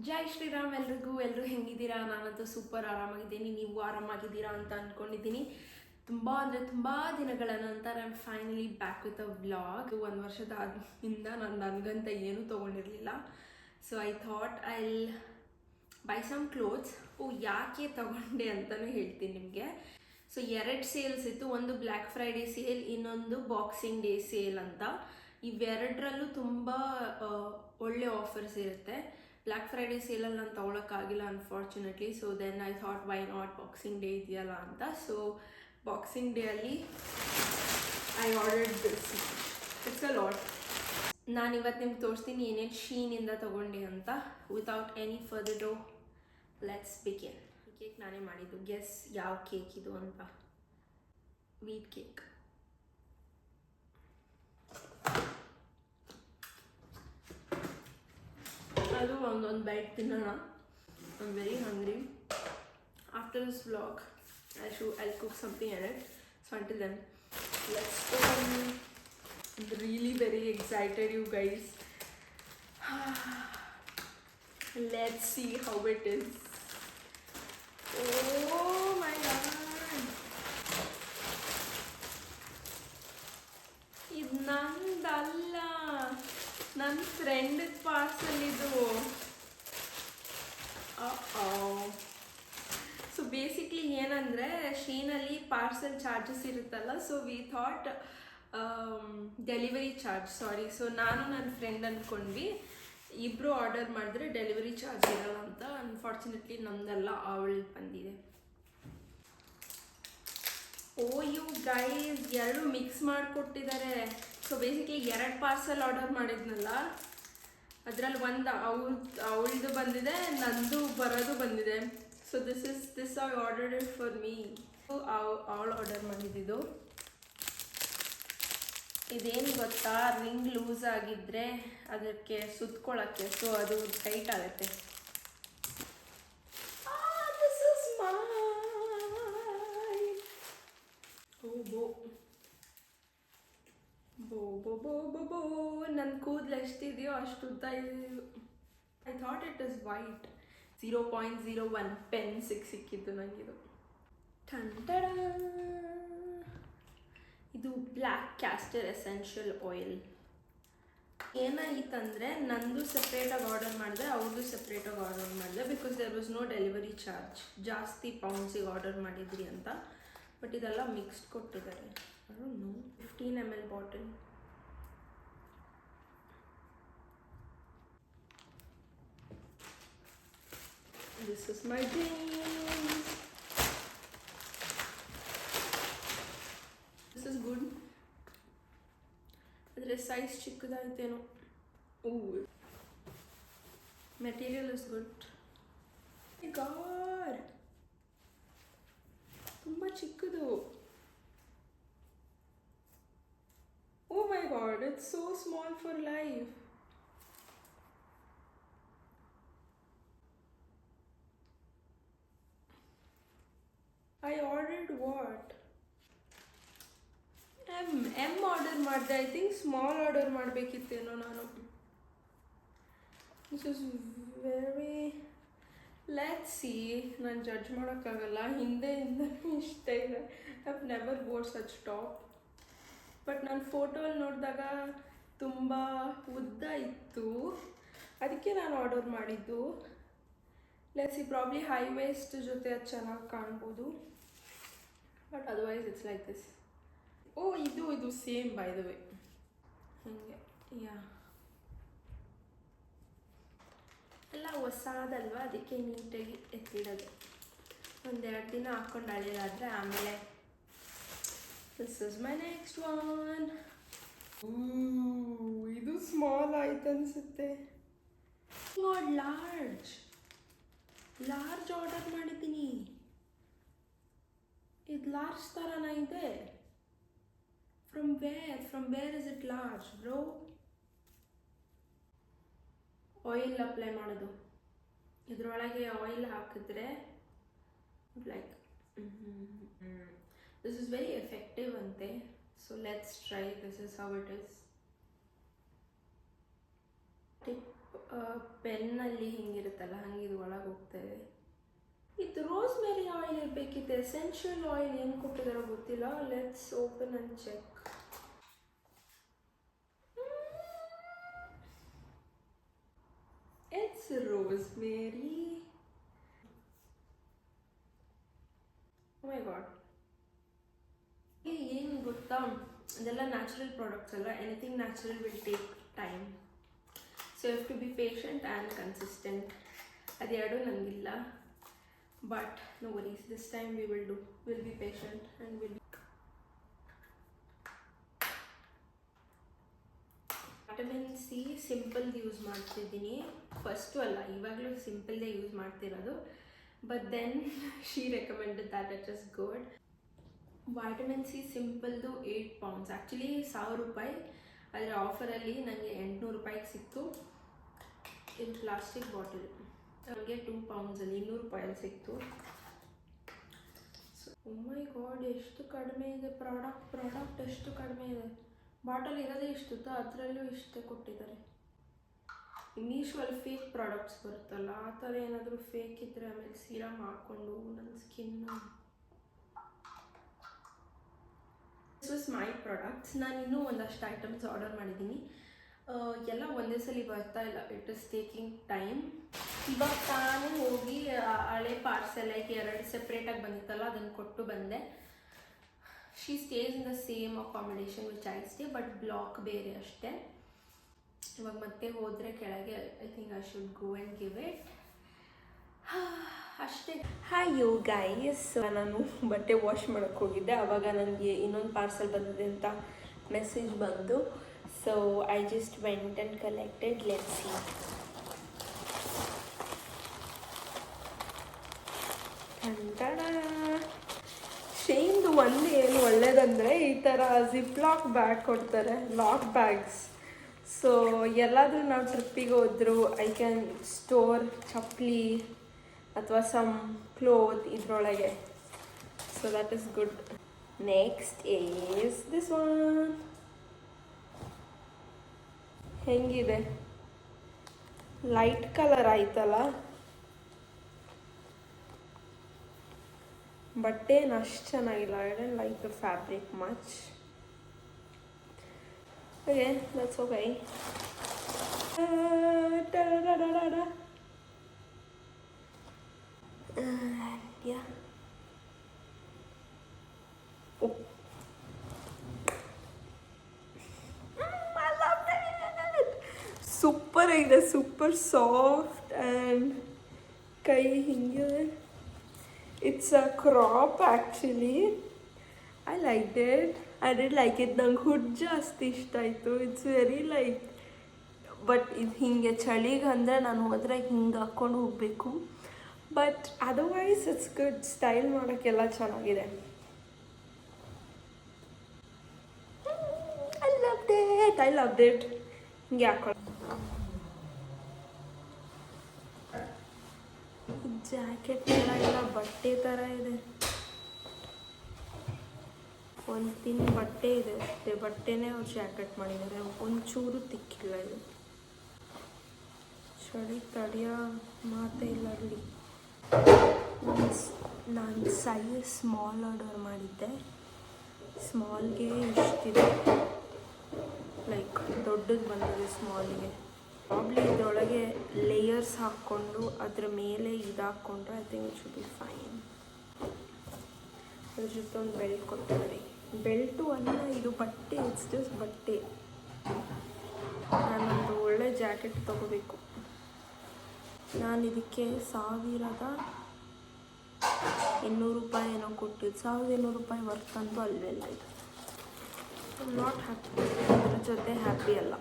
ಜೈ ಶ್ರೀರಾಮ್ ಎಲ್ಲರೂ ಹೆಂಗಿದ್ದೀರಾ? ನಾನಂತೂ ಸೂಪರ್ ಆರಾಮಾಗಿದ್ದೀನಿ. ನೀವು ಆರಾಮಾಗಿದ್ದೀರಾ ಅಂತ ಅಂದ್ಕೊಂಡಿದ್ದೀನಿ. ತುಂಬ ದಿನಗಳ ನಂತರ I am finally back with a vlog. 1 ವರ್ಷದಾದ್ರಿಂದ ನಾನು ನನಗಂತ ಏನೂ ತೊಗೊಂಡಿರಲಿಲ್ಲ. So I thought I buy some clothes. ಯಾಕೆ ತೊಗೊಂಡೆ ಅಂತಲೂ ಹೇಳ್ತೀನಿ ನಿಮಗೆ. ಸೊ 2 ಸೇಲ್ಸ್ ಇತ್ತು. ಒಂದು ಬ್ಲ್ಯಾಕ್ ಫ್ರೈಡೇ ಸೇಲ್, ಇನ್ನೊಂದು ಬಾಕ್ಸಿಂಗ್ ಡೇ ಸೇಲ್ ಅಂತ. ಇವೆರಡರಲ್ಲೂ ತುಂಬ ಒಳ್ಳೆ ಆಫರ್ಸ್ ಇರುತ್ತೆ. ಬ್ಲ್ಯಾಕ್ ಫ್ರೈಡೇ ಸೇಲಲ್ಲಿ ನಾನು ತೊಗೊಳಕ್ಕಾಗಿಲ್ಲ unfortunately. So then I thought why not, Boxing Day ಇದೆಯಲ್ಲ ಅಂತ. ಸೊ ಬಾಕ್ಸಿಂಗ್ ಡೇ ಅಲ್ಲಿ I ordered this. It's a lot. ನಾನು ಇವತ್ತು ನಿಮ್ಗೆ ತೋರಿಸ್ತೀನಿ ಏನೇನು ಶೀನಿಂದ ತೊಗೊಂಡೆ ಅಂತ. Without any further do, let's begin. ಈ ಕೇಕ್ ನಾನೇ ಮಾಡಿದ್ದು. ಗೆಸ್ ಯಾವ ಕೇಕ್ ಇದು ಅಂತ. Wheat cake. ಅದು ಒಂದೊಂದು ಬೈಟ್ ತಿನ್ನೋಣ. I am very hungry. After this vlog I'll cook something in it. So until then, let's go. I'm really very excited, you guys. Let's see how it is. Oh my god. ಇದು ನಂದಲ್ಲ, ನನ್ನ friend parcel ಇದು. So basically ಏನಂದರೆ, ಶೀನಲ್ಲಿ parcel charges ಇರುತ್ತಲ್ಲ. So we thought delivery charge, so ನಾನು ನನ್ನ friend ಅಂದ್ಕೊಂಡ್ವಿ ಇಬ್ಬರು order ಮಾಡಿದ್ರೆ delivery charge ಇರಲ್ಲ ಅಂತ. ಅನ್ಫಾರ್ಚುನೇಟ್ಲಿ ನಮ್ದೆಲ್ಲ ಅವಳು ಬಂದಿದೆ. ಯು ಗೈಸ್, 2 ಮಿಕ್ಸ್ ಮಾಡಿಕೊಟ್ಟಿದ್ದಾರೆ. ಸೊ ಬೇಸಿಕ್ಲಿ 2 ಪಾರ್ಸಲ್ ಆರ್ಡರ್ ಮಾಡಿದ್ನಲ್ಲ, ಅದರಲ್ಲಿ ಒಂದು ಅವಳದು ಬಂದಿದೆ, ನಂದು ಬರೋದು ಬಂದಿದೆ. So this I ordered it for me. ಅವಳು ಆರ್ಡರ್ ಮಾಡಿದ್ದು. ಇದೇನು ಗೊತ್ತಾ, ರಿಂಗ್ ಲೂಸ್ ಆಗಿದ್ದರೆ ಅದಕ್ಕೆ ಸುತ್ಕೊಳ್ಳೋಕ್ಕೆ, ಸೊ ಅದು ಟೈಟ್ ಆಗುತ್ತೆ. ದಿಸ್ ಇಸ್ ಬೋ ನನ್ನ ಕೂದಲು ಎಷ್ಟಿದೆಯೋ ಅಷ್ಟು ಉದ್ದ ಇದೆ. I thought it is white. 0.01 pen ಸಿಕ್ಕಿದ್ದು ನನಗಿದು. ಇದು ಬ್ಲ್ಯಾಕ್ ಕ್ಯಾಸ್ಟರ್ ಎಸೆನ್ಷಿಯಲ್ ಆಯಿಲ್. ಏನಾಯಿತಂದರೆ, ನಂದು ಸಪ್ರೇಟಾಗಿ ಆರ್ಡರ್ ಮಾಡಿದೆ, ಅವ್ರದ್ದು ಸಪ್ರೇಟಾಗಿ ಆರ್ಡರ್ ಮಾಡಿದೆ. Because there was no delivery charge. ಜಾಸ್ತಿ ಪೌಂಡ್ಸಿಗೆ ಆರ್ಡರ್ ಮಾಡಿದ್ರಿ ಅಂತ. ಬಟ್ ಇದೆಲ್ಲ ಮಿಕ್ಸ್ಡ್ ಕೊಟ್ಟಿದ್ದಾರೆ. I don't know. 15 ml bottle. This is my jeans. This is good. Adre size chikkadaiteno. Material is good. Oh my god. Tumba chikkadu. Oh my god, it's so small for life. I ordered what? M order ಮಾಡಿದೆ. I think small order ಮಾಡಬೇಕಿತ್ತೇನೋ ನಾನು. This is very, let's see. ನಾನು judge ಮಾಡೋಕ್ಕಾಗಲ್ಲ. ಹಿಂದೆಯಿಂದ ಇಷ್ಟ ಇದೆ. I have never bore such top. But ನಾನು ಫೋಟೋಲ್ಲಿ ನೋಡಿದಾಗ ತುಂಬ ಉದ್ದ ಇತ್ತು, ಅದಕ್ಕೆ ನಾನು ಆರ್ಡರ್ ಮಾಡಿದ್ದು. Let's see, probably high waste ಜೊತೆ ಅದು ಚೆನ್ನಾಗಿ ಕಾಣ್ಬೋದು. But otherwise it's like this. ಇದು ಸೇಮ್ ಬೈ ದ ವೇ. ಹೀಗೆ ಎಲ್ಲ ಹೊಸದಲ್ವ, ಅದಕ್ಕೆ ನೀಟಾಗಿ ಎತ್ತಿಡೋದು. 1-2 ದಿನ ಹಾಕ್ಕೊಂಡು ಅಳಿಯೋದಾದರೆ ಆಮೇಲೆ. This is my next one. ಇದು ಸ್ಮಾಲ್ ಆಯ್ತು ಅನ್ಸುತ್ತೆ. ಲಾರ್ಜ್ ಆರ್ಡರ್ ಮಾಡಿದ್ದೀನಿ. ಇದು ಲಾರ್ಜ್ ಥರನ ಇದೆ. From where is it large bro? Oil apply ಮಾಡೋದು. ಇದರೊಳಗೆ ಆಯಿಲ್ ಹಾಕಿದ್ರೆ like this is very effective ante. So let's try. This is how it is. Tip ಪೆನ್ನಲ್ಲಿ ಹಿಂಗಿರುತ್ತಲ್ಲ ಹಂಗೆ ಇದು ಒಳಗೆ ಹೋಗ್ತಾ ಇದೆ. ಇದು ರೋಸ್ಮೆರಿ ಆಯಿಲ್ ಇರಬೇಕಿತ್ತು. ಎಸೆನ್ಷಿಯಲ್ ಆಯಿಲ್ ಏನು ಕೊಟ್ಟಿದಾರೋ ಗೊತ್ತಿಲ್ಲ. Let's open and check. It's rosemary. Oh my God. ಏನು ಗೊತ್ತಾ, ಅದೆಲ್ಲ ನ್ಯಾಚುರಲ್ ಪ್ರಾಡಕ್ಟ್ಸ್ ಅಲ್ಲ. Anything natural will take time. So you have to be patient and consistent. ಅದೆರಡೂ ನನಗಿಲ್ಲ. But no worries, this time will be patient and will. Vitamin C ಸಿಂಪಲ್ದು use ಮಾಡ್ತಿದ್ದೀನಿ. First ಅಲ್ಲ, ಇವಾಗಲೂ ಸಿಂಪಲ್ದೇ ಯೂಸ್ ಮಾಡ್ತಿರೋದು. But then she recommended that it is good. Vitamin C ಸಿಂಪಲ್ದು 8 pounds, actually 1000 ರೂಪಾಯಿ. ಅದರ ಆಫರಲ್ಲಿ ನನಗೆ 800 ರೂಪಾಯಿಗೆ ಸಿಕ್ತು. ಇದು ಪ್ಲಾಸ್ಟಿಕ್ ಬಾಟಲ್. ನನಗೆ 2 ಪೌಂಡ್ಸಲ್ಲಿ 200 ರೂಪಾಯಲ್ಲಿ ಸಿಕ್ತು. ಸೊ ಓ ಮೈ ಗಾಡ್, ಎಷ್ಟು ಕಡಿಮೆ ಇದೆ ಪ್ರಾಡಕ್ಟ್ ಎಷ್ಟು ಕಡಿಮೆ ಇದೆ. ಬಾಟಲ್ ಇರೋದೇ ಇಷ್ಟುತ್ತ, ಅದರಲ್ಲೂ ಇಷ್ಟೇ ಕೊಟ್ಟಿದ್ದಾರೆ. ಮೀಶೋಲ್ಲಿ ಫೇಕ್ ಪ್ರಾಡಕ್ಟ್ಸ್ ಬರುತ್ತಲ್ಲ, ಆ ಥರ ಏನಾದರೂ ಫೇಕ್ ಇದ್ದರೆ ಆಮೇಲೆ ಸೀರಮ್ ಹಾಕ್ಕೊಂಡು ನನ್ನ skin. This was my products. ನಾನು ಇನ್ನೂ ಒಂದಷ್ಟು ಐಟಮ್ಸ್ ಆರ್ಡರ್ ಮಾಡಿದ್ದೀನಿ. ಎಲ್ಲ ಒಂದೇ ಸಲ ಬರ್ತಾ ಇಲ್ಲ. It is taking time. ಇವಾಗ ನಾನು ಹೋಗಿ ಹಳೆ ಪಾರ್ಸೆಲ್ ಲೈಕ್ 2 ಸೆಪ್ರೇಟಾಗಿ ಬಂದಿತ್ತಲ್ಲ, ಅದನ್ನು ಕೊಟ್ಟು ಬಂದೆ. She stays in the same accommodation which I stay, but block ಬೇರೆ ಅಷ್ಟೇ. ಇವಾಗ ಮತ್ತೆ ಹೋದರೆ ಕೆಳಗೆ I think I should go and give it ಅಷ್ಟೇ. ಹಾಯ್ ಯು ಗೈಸ್, ನಾನು ಬಟ್ಟೆ ವಾಶ್ ಮಾಡೋಕ್ಕೆ ಹೋಗಿದ್ದೆ. ಆವಾಗ ನನಗೆ ಇನ್ನೊಂದು ಪಾರ್ಸೆಲ್ ಬಂದಿದೆ ಅಂತ ಮೆಸೇಜ್ ಬಂದು. So I just went and collected. Let's see. ಶೇನ್ದು ಒಂದು ಏನು ಒಳ್ಳೇದಂದರೆ ಈ ಥರ ಜಿಪ್ ಲಾಕ್ ಬ್ಯಾಗ್ ಕೊಡ್ತಾರೆ, ಲಾಕ್ ಬ್ಯಾಗ್ಸ್. ಸೊ ಎಲ್ಲಾದರೂ ನಾವು ಟ್ರಿಪ್ಪಿಗೆ ಹೋದ್ರು ಐ ಕ್ಯಾನ್ ಸ್ಟೋರ್ ಚಪ್ಪಲಿ ಅಥವಾ ಸಮ್ ಕ್ಲೋತ್ ಇದರೊಳಗೆ. So that is good. Next is this one. ಹೆಂಗಿದೆ, ಲೈಟ್ ಕಲರ್ ಆಯ್ತಲ್ಲ. ಬಟ್ಟೆ ಏನು ಅಷ್ಟು ಚೆನ್ನಾಗಿಲ್ಲ. I don't like the fabric much. Okay, that's okay. Yeah super ಆಗಿದೆ, ಸೂಪರ್ ಸಾಫ್ಟ್ ಆ್ಯಂಡ್ ಕೈ ಹಿಂಗಿದೆ. It's a crop actually. I liked it. I did like it. ನಂಗೆ ಹುಡ್ ಜಾಸ್ತಿ ಇಷ್ಟ ಆಯಿತು. ಇಟ್ಸ್ ವೆರಿ ಲೈಕ್, ಬಟ್ ಇದು ಹಿಂಗೆ ಚಳಿಗೆ ಅಂದರೆ ನಾನು ಹೋದರೆ ಹಿಂಗೆ ಹಾಕ್ಕೊಂಡು ಹೋಗಬೇಕು. But otherwise it's good. Style ಮಾಡೋಕ್ಕೆಲ್ಲ ಚೆನ್ನಾಗಿದೆ. I loved it. ಹಿಂಗೆ ಹಾಕೊಳ್ಳಿ. ಜಾಕೆಟ್ ಎಲ್ಲ ಬಟ್ಟೆ ಥರ ಇದೆ. ಒಂದು ತಿನ್ ಬಟ್ಟೆ ಇದೆ ಅಷ್ಟೇ. ಬಟ್ಟೆನೇ ಅವ್ರು ಜಾಕೆಟ್ ಮಾಡಿದ್ದಾರೆ. ಒಂಚೂರು ತಿಕ್ಕಿಲ್ಲ. ಇದು ಚಳಿ ತಡೆಯೋ ಮಾತೇ ಇಲ್ಲ ಅಲ್ಲಿ. ನಾನು ಸೈಜ್ ಸ್ಮಾಲ್ ಆರ್ಡರ್ ಮಾಡಿದ್ದೆ. ಸ್ಮಾಲ್ಗೆ ಇಷ್ಟಿದೆ, ಲೈಕ್ ದೊಡ್ಡದು ಬಂದಿದೆ ಸ್ಮಾಲ್ಗೆ. ಪ್ರಾಬ್ಲಿ ಇದರೊಳಗೆ ಲೇಯರ್ಸ್ ಹಾಕ್ಕೊಂಡು ಅದ್ರ ಮೇಲೆ ಇದು ಹಾಕ್ಕೊಂಡ್ರೆ I think it should be fine. ಅದ್ರ ಜೊತೆ ಒಂದು ಬೆಲ್ಟ್ ಕೊಡ್ತಾರೆ. ಬೆಲ್ಟು ಅಲ್ಲ, ಇದು ಬಟ್ಟೆ. ಇಟ್ಸ್ ಜಸ್ಟ್ ಬಟ್ಟೆ. ನಾನೊಂದು ಒಳ್ಳೆ ಜಾಕೆಟ್ ತೊಗೋಬೇಕು. ನಾನು ಇದಕ್ಕೆ 1200 ರೂಪಾಯಿ ಏನೋ ಕೊಟ್ಟಿದ್ದು. 1200 ರೂಪಾಯಿ ವರ್ತ್ ಅಂತೂ ಅಲ್ವೆಲ್ಲ. ಇದು ಐ ಆಮ್ ನಾಟ್ ಹ್ಯಾಪಿ. ಅದ್ರ ಜೊತೆ ಹ್ಯಾಪಿ ಅಲ್ಲ.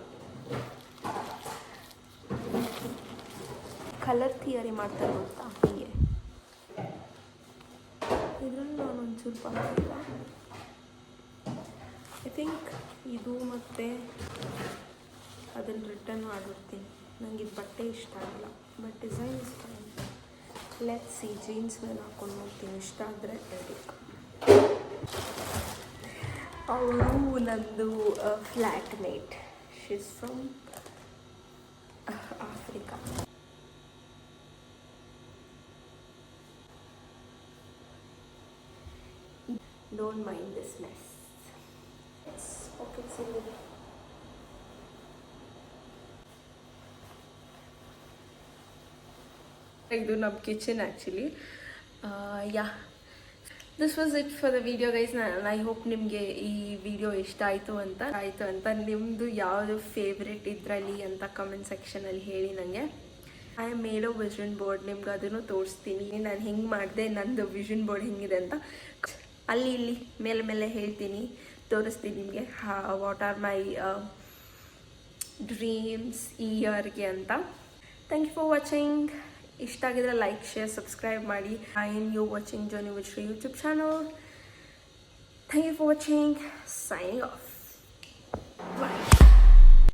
ಕಲರ್ ಥಿಯರಿ ಮಾಡ್ತಾರೆ ಗೊತ್ತಾ, ಹೀಗೆ. ಇದರಲ್ಲಿ ನಾನು ಒಂಚೂರು ಪರವಾಗಿಲ್ಲ. ಐ ಥಿಂಕ್ ಇದು ಮತ್ತು ಅದನ್ನು ರಿಟರ್ನ್ ಮಾಡಿಬಿಡ್ತೀನಿ. ನನಗೆ ಇದು ಬಟ್ಟೆ ಇಷ್ಟ ಆಗಲ್ಲ, ಬಟ್ ಡಿಸೈನ್ ಇಷ್ಟ ಆಯಿತು. Let's see. ಜೀನ್ಸ್ ಮೇಲೆ ಹಾಕ್ಕೊಂಡು ನೋಡ್ತೀನಿ, ಇಷ್ಟ ಆದರೆ ರೆಡಿ. ಅವಳು ನಂದು flat mate. She is from Africa. Africa. Don't mind this mess. Pockets ಇಲ್ಲಿದೆ. ಇದು ನಮ್ಮ kitchen actually. Yeah, this was it for the video guys. I hope ನಿಮಗೆ ಈ ವಿಡಿಯೋ ಇಷ್ಟ ಆಯಿತು ಅಂತ ನಿಮ್ಮದು ಯಾವುದು ಫೇವ್ರೆಟ್ ಇದರಲ್ಲಿ ಅಂತ ಕಮೆಂಟ್ ಸೆಕ್ಷನಲ್ಲಿ ಹೇಳಿ ನನಗೆ. I made a vision board, ನಿಮ್ಗೆ ಅದನ್ನು ತೋರಿಸ್ತೀನಿ ನಾನು ಹೆಂಗೆ ಮಾಡಿದೆ, ನಂದು ವಿಷನ್ ಬೋರ್ಡ್ ಹೆಂಗಿದೆ ಅಂತ ಅಲ್ಲಿ ಇಲ್ಲಿ ಮೇಲೆ ಹೇಳ್ತೀನಿ, ತೋರಿಸ್ತೀನಿ ನಿಮಗೆ ವಾಟ್ ಆರ್ ಮೈ ಡ್ರೀಮ್ಸ್ ಈ ಇಯರ್ಗೆ ಅಂತ. Thank you for watching. ಇಷ್ಟ ಆಗಿದ್ರೆ ಲೈಕ್, ಶೇರ್, ಸಬ್ಸ್ಕ್ರೈಬ್ ಮಾಡಿ. I am you watching journey with Shri YouTube channel. Thank you for watching. Signing of.